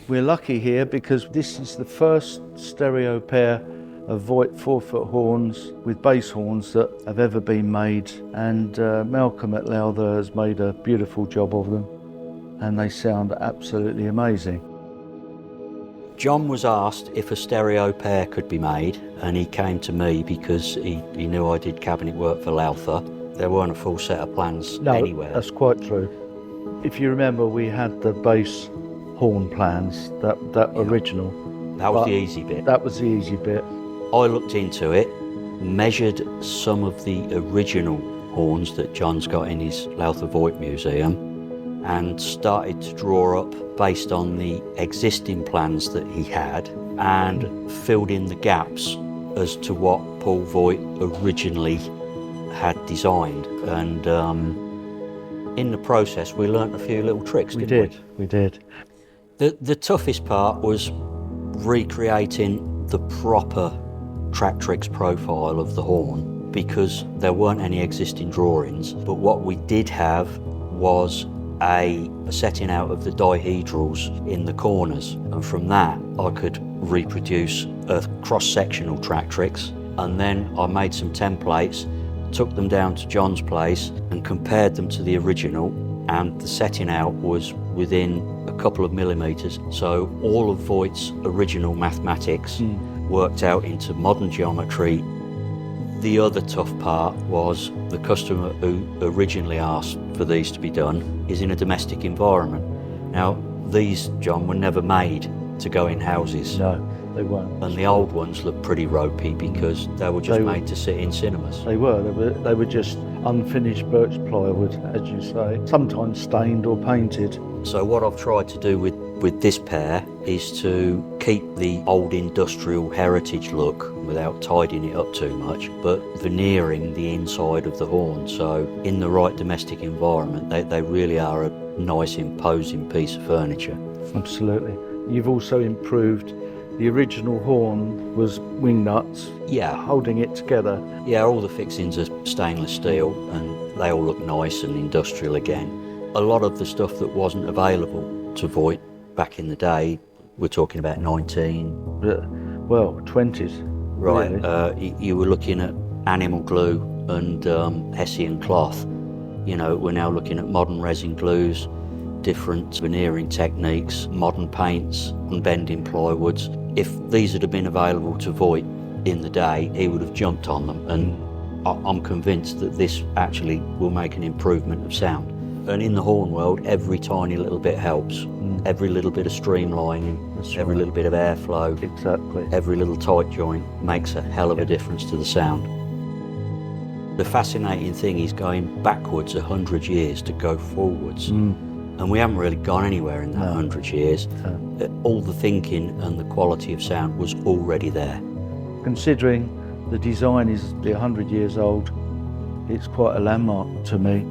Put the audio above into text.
We're lucky here because this is the first stereo pair of Voigt 4-foot horns with bass horns that have ever been made, and Malcolm at Lowther has made a beautiful job of them, and they sound absolutely amazing. John was asked if a stereo pair could be made, and he came to me because he knew I did cabinet work for Lowther. There weren't a full set of plans anywhere. That's quite true. If you remember, we had the bass horn plans, that original. That was the easy bit. That was the easy bit. I looked into it, measured some of the original horns that John's got in his Lowther Voigt Museum, and started to draw up based on the existing plans that he had, and filled in the gaps as to what Paul Voigt originally had designed. And in the process, we learnt a few little tricks, didn't we? We did. The toughest part was recreating the proper Tractrix profile of the horn, because there weren't any existing drawings, but what we did have was a setting out of the dihedrals in the corners, and from that I could reproduce a cross-sectional Tractrix, and then I made some templates, took them down to John's place and compared them to the original, and the setting out was within a couple of millimetres. So all of Voigt's original mathematics worked out into modern geometry. The other tough part was the customer who originally asked for these to be done is in a domestic environment. Now, these, John, were never made to go in houses. No, they weren't. And the old ones looked pretty ropey because they were just made to sit in cinemas. They were just unfinished birch plywood, as you say, sometimes stained or painted. So what I've tried to do with this pair is to keep the old industrial heritage look without tidying it up too much, but veneering the inside of the horn. So in the right domestic environment, they really are a nice, imposing piece of furniture. Absolutely. You've also improved. The original horn was wing nuts, holding it together. Yeah, all the fixings are stainless steel and they all look nice and industrial again. A lot of the stuff that wasn't available to Voigt back in the day, we're talking about 20s. Right, really. You were looking at animal glue and Hessian cloth. You know, we're now looking at modern resin glues, different veneering techniques, modern paints and bending plywoods. If these had been available to Voigt in the day, he would have jumped on them, and I'm convinced that this actually will make an improvement of sound. And in the horn world, every tiny little bit helps. Every little bit of streamlining, every little bit of airflow, every little tight joint makes a hell of a difference to the sound. The fascinating thing is going backwards 100 years to go forwards. And we haven't really gone anywhere in that 100 years. All the thinking and the quality of sound was already there. Considering the design is 100 years old, it's quite a landmark to me.